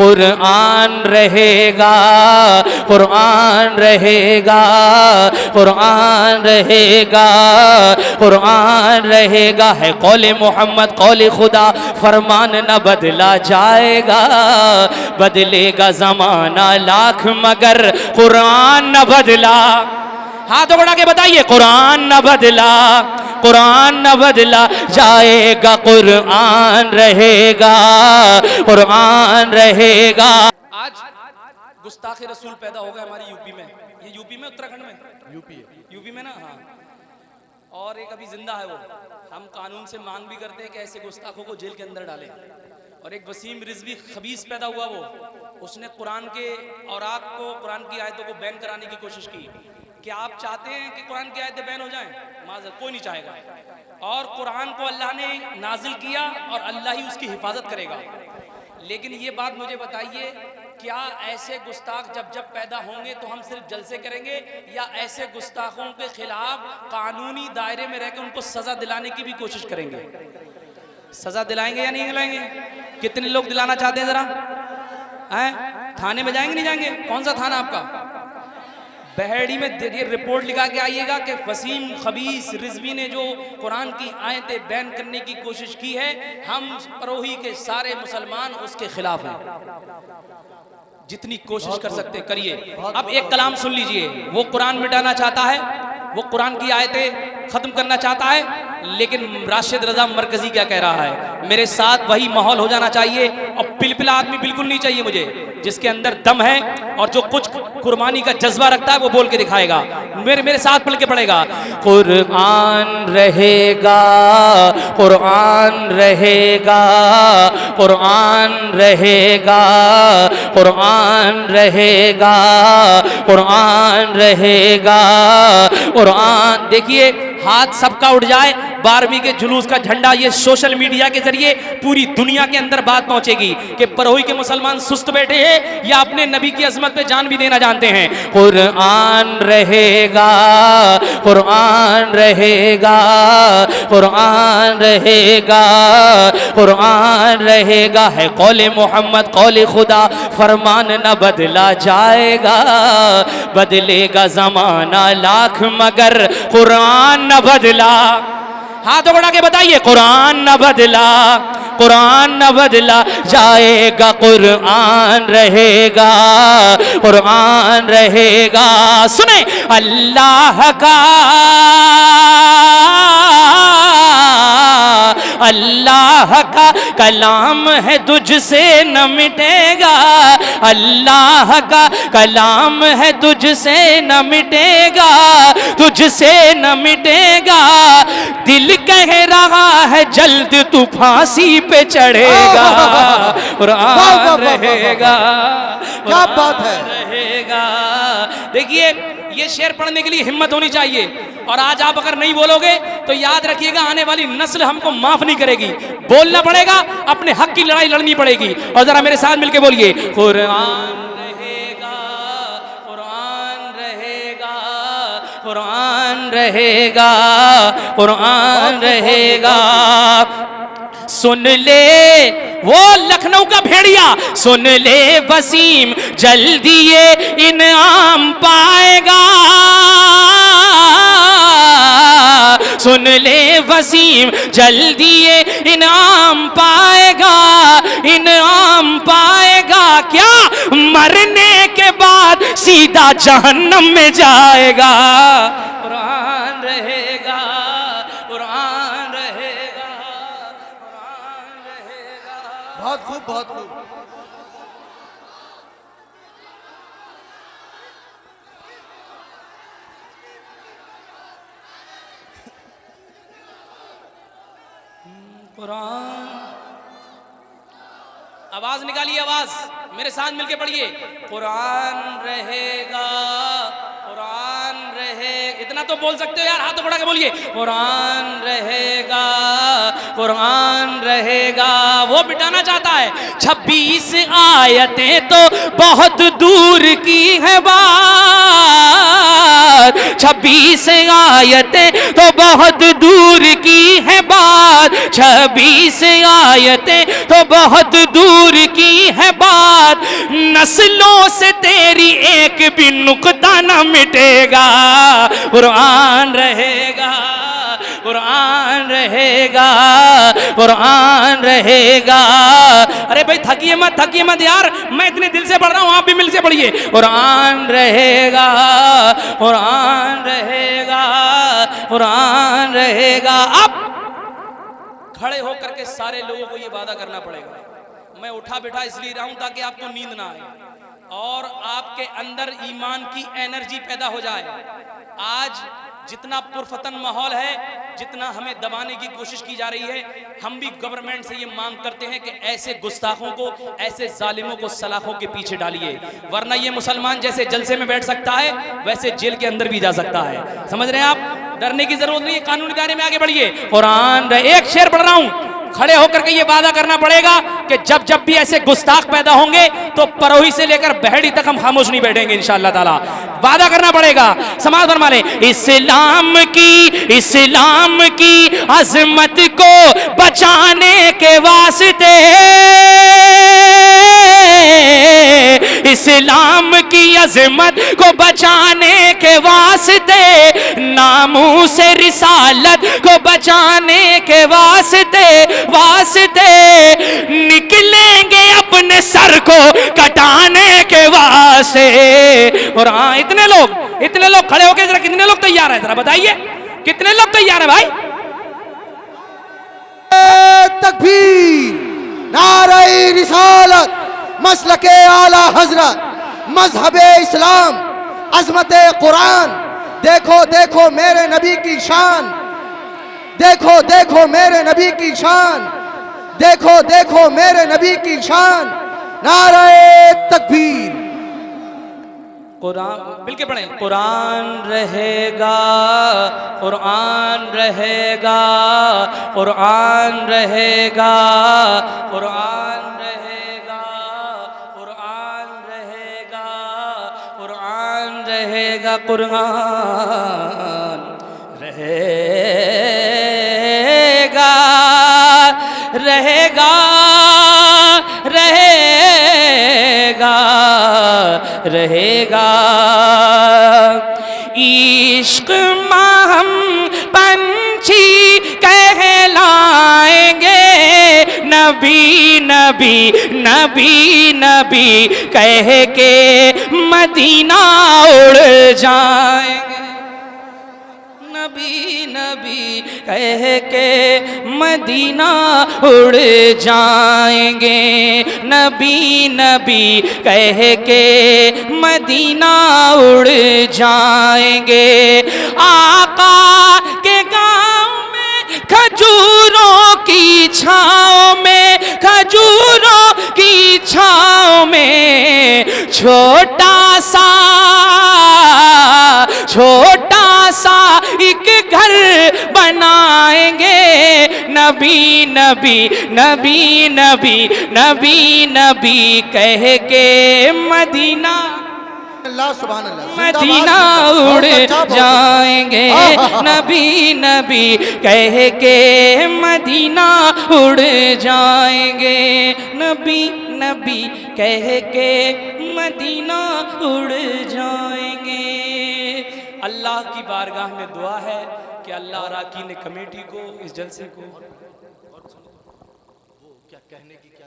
कुरान रहेगा, कुरान रहेगा, कुरान रहेगा, कुरान रहेगा। है कौले मोहम्मद कौले खुदा, फरमान न बदला जाएगा। बदलेगा जमाना लाख मगर कुरान न बदला। हाथों बढ़ा के बताइए, कुरान न बदला, कुरान न बदला जाएगा। कुरान रहेगा, कुरान रहेगा। आज गुस्ताखे रसूल पैदा हो गए हमारी यूपी में। ये यूपी में उत्तराखंड में यूपी में ना, हाँ। और एक अभी जिंदा है वो। हम कानून से मांग भी करते हैं कि ऐसे गुस्ताखों को जेल के अंदर डालें। और एक वसीम रिजवी खबीस पैदा हुआ वो, उसने कुरान के औरात को, कुरान की आयतों को बैन कराने की कोशिश की। क्या आप चाहते हैं कि कुरान की आयतें बैन हो जाएं? माज़र कोई नहीं चाहेगा। और कुरान को अल्लाह ने नाजिल किया और अल्लाह ही उसकी हिफाजत करेगा। लेकिन ये बात मुझे बताइए, क्या ऐसे गुस्ताख जब जब पैदा होंगे तो हम सिर्फ जलसे करेंगे, या ऐसे गुस्ताखों के खिलाफ कानूनी दायरे में रहकर उनको सजा दिलाने की भी कोशिश करेंगे? सजा दिलाएंगे या नहीं दिलाएंगे? कितने लोग दिलाना चाहते हैं जरा? हैं? थाने में जाएंगे नहीं जाएंगे? कौन सा थाना आपका? बहेड़ी में ये रिपोर्ट लिखा के आइएगा कि वसीम खबीस रिजवी ने जो कुरान की आयतें बैन करने की कोशिश की है, हम परोही के सारे मुसलमान उसके खिलाफ हैं। जितनी कोशिश कर सकते करिए। अब एक कलाम सुन लीजिए। वो कुरान मिटाना चाहता है, वो कुरान की आयतें खत्म करना चाहता है, लेकिन राशिद रजा मरकजी क्या कह रहा है? मेरे साथ वही माहौल हो जाना चाहिए। और पिलपिला आदमी बिल्कुल नहीं चाहिए मुझे, जिसके अंदर दम है और जो कुछ कुर्बानी का जज्बा रखता है वो बोल के दिखाएगा। मेरे साथ पढ़ के पड़ेगा। कुरान रहेगा, कुरान रहेगा, कुरान रहेगा, कुरान रहेगा, कुरान रहेगा, कुरान। देखिए हाथ सबका उठ जाए, 12वीं के जुलूस का झंडा ये सोशल मीडिया के जरिए पूरी दुनिया के अंदर बात पहुंचेगी कि परोही के मुसलमान सुस्त बैठे हैं या अपने नबी की अजमत पे जान भी देना जानते हैं। कुरान रहेगा, कुरान रहेगा, कुरान रहेगा, कुरान रहेगा। है कौले मोहम्मद कौले खुदा, फरमान न बदला जाएगा। बदलेगा जमाना लाख मगर कुरान न बदला। हाथों बढ़ा के बताइए, कुरान न बदला, कुरान न बदला जाएगा। कुरान रहेगा, कुरान रहेगा। सुने, अल्लाह का, अल्लाह का कलाम है तुझसे न मिटेगा। अल्लाह का कलाम है तुझसे न मिटेगा, तुझसे न मिटेगा। दिल कह रहा है जल्द तू फांसी पे चढ़ेगा। कुरान रहेगा, क्या बात है, रहेगा। देखिए ये शेर पढ़ने के लिए हिम्मत होनी चाहिए। और आज आप अगर नहीं बोलोगे तो याद रखिएगा, आने वाली नस्ल हमको माफ नहीं करेगी। बोलना पड़ेगा, अपने हक की लड़ाई लड़नी पड़ेगी। और जरा मेरे साथ मिलके बोलिए, कुरान रहेगा, कुरान रहेगा, कुरान रहेगा, कुरान रहेगा। सुन ले वो लखनऊ का भेड़िया, सुन ले वसीम जल्दी ये इनाम पाएगा। सुन ले वसीम जल्दी ये इनाम पाएगा, इनाम पाएगा। क्या मरने के बाद सीधा जहन्नम में जाएगा। कुरान रहेगा, कुरान रहेगा, कुरान रहेगा। बहुत खूब, बहुत खूब। कुरान, आवाज निकालिए, आवाज मेरे साथ मिलके पढ़िए। कुरान रहेगा, कुरान रहे। इतना तो बोल सकते हो यार, हाथ बढ़ा के बोलिए, कुरान रहेगा, कुरान रहेगा। वो मिटाना चाहता है 26 आयतें तो बहुत दूर की है बात, 26 आयतें तो बहुत दूर की है बात, 26 आयतें तो बहुत दूर की है बात। नस्लों से तेरी एक भी नुक्ता न मिटेगा, कुरान रहेगा, कुरान रहेगा, कुरान रहेगा। अरे भाई थकिए मत यार, मैं इतने दिल से पढ़ रहा हूं, आप भी मिल से पढ़िए। कुरान रहेगा, कुरान रहेगा, कुरान रहेगा। अब खड़े होकर के सारे लोगों को ये वादा करना पड़ेगा। मैं उठा बैठा इसलिए रहा हूं ताकि आपको नींद ना आए और आपके अंदर ईमान की एनर्जी पैदा हो जाए। आज जितना पुरफतन माहौल है, जितना हमें दबाने की कोशिश की जा रही है, हम भी गवर्नमेंट से ये मांग करते हैं कि ऐसे गुस्ताखों को, ऐसे जालिमों को सलाखों के पीछे डालिए, वरना ये मुसलमान जैसे जलसे में बैठ सकता है वैसे जेल के अंदर भी जा सकता है। समझ रहे हैं आप? डरने की जरूरत नहीं है, कानूनी दायरे में आगे बढ़िए। कुरान एक शेर पढ़ रहा हूं, खड़े होकर के ये वादा करना पड़ेगा कि जब जब भी ऐसे गुस्ताख पैदा होंगे तो परोही से लेकर बहड़ी तक हम खामोश नहीं बैठेंगे इंशाअल्लाह ताला। वादा करना पड़ेगा। समाज फरमा ले, इस्लाम की अजमत को बचाने के वास्ते, इस्लाम की अजमत को बचाने के वास्ते, नामूस रिसालत को बचाने के वास्ते निकलेंगे अपने सर को कटाने के वास्ते। और हाँ, इतने लोग खड़े होके जरा, कितने लोग तैयार हैं जरा बताइए, कितने लोग तैयार हैं भाई? तकबीर, नारे रिसालत, मसलके आला हजरत, मजहबे इस्लाम, अजमते कुरान। देखो देखो मेरे नबी की शान, देखो देखो मेरे नबी की शान, देखो देखो मेरे नबी की शान। नारे तकबीर। कुरान मिलके पढ़ें। कुरान रहेगा, कुरान रहेगा, कुरान रहेगा, कुरान रहेगा, कुरान रहेगा, कुरान रहेगा, कुरान रहेगा, रहेगा, रहेगा, रहेगा। इश्क में हम पंछी कहलाएंगे, नबी नबी नबी नबी कह के मदीना उड़ जाएंगे, नबी नबी कह के मदीना उड़ जाएंगे, नबी नबी कह के मदीना उड़ जाएंगे। आका के गाँव में खजूरों की छाँव में, खजूरों की छाँव में छोटा सा एक घर बनाएंगे, नबी नबी नबी नबी नबी नबी कह के मदीना, अल्लाह सुभान अल्लाह, मदीना उड़ जाएंगे, नबी नबी कह के मदीना उड़ जाएंगे, नबी नबी कह के मदीना उड़ जाएंगे। अल्लाह की बारगाह में दुआ है कि अल्लाह अराकीन कमेटी को, इस जलसे को, क्या कहने की